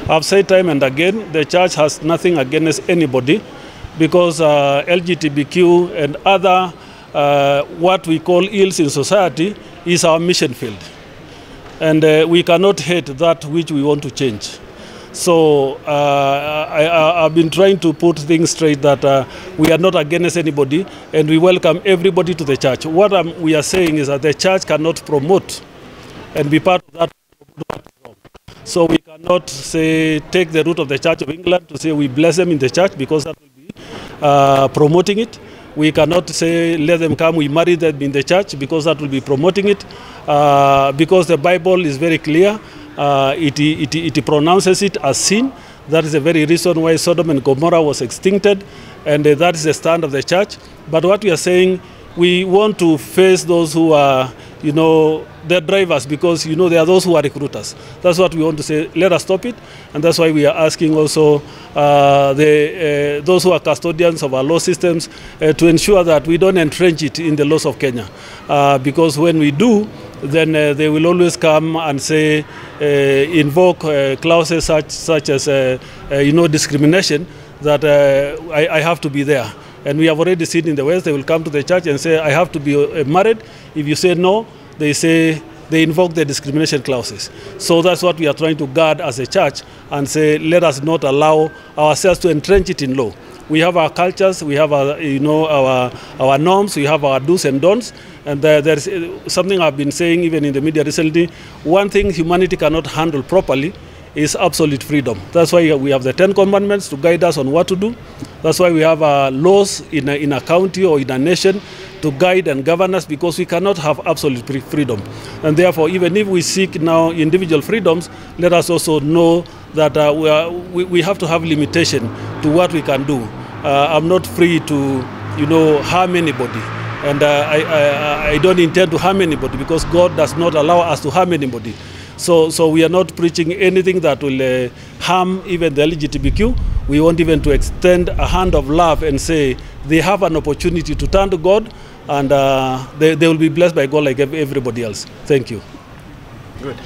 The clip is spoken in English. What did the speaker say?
I've said time and again, the church has nothing against anybody, because LGBTQ and other what we call ills in society is our mission field. And we cannot hate that which we want to change. So I've been trying to put things straight, that we are not against anybody, and we welcome everybody to the church. What we are saying is that the church cannot promote and be part of that. So we cannot say take the route of the Church of England to say we bless them in the church, because that will be promoting it. We cannot say let them come, we marry them in the church, because that will be promoting it. Because the Bible is very clear. It pronounces it as sin. That is the very reason why Sodom and Gomorrah was extincted, and that is the stand of the church. But what we are saying, we want to face those who are, they're drivers, because, there are those who are recruiters. That's what we want to say. Let us stop it. And that's why we are asking also those who are custodians of our law systems to ensure that we don't entrench it in the laws of Kenya. Because when we do, then they will always come and say, invoke clauses such as, discrimination, that I have to be there. And we have already seen in the West, they will come to the church and say, I have to be married. If you say no, they invoke the discrimination clauses. So that's what we are trying to guard as a church, and say, let us not allow ourselves to entrench it in law. We have our cultures, we have our, our norms, we have our do's and don'ts. And there's something I've been saying even in the media recently. One thing humanity cannot handle properly is absolute freedom. That's why we have the 10 commandments to guide us on what to do. That's why we have laws in a county or in a nation to guide and govern us, because we cannot have absolute freedom. And therefore, even if we seek now individual freedoms, let us also know that we have to have limitation to what we can do. I'm not free to, harm anybody. And I don't intend to harm anybody, because God does not allow us to harm anybody. So we are not preaching anything that will harm even the LGBTQ. We want even to extend a hand of love and say they have an opportunity to turn to God, and they will be blessed by God like everybody else. Thank you. Good.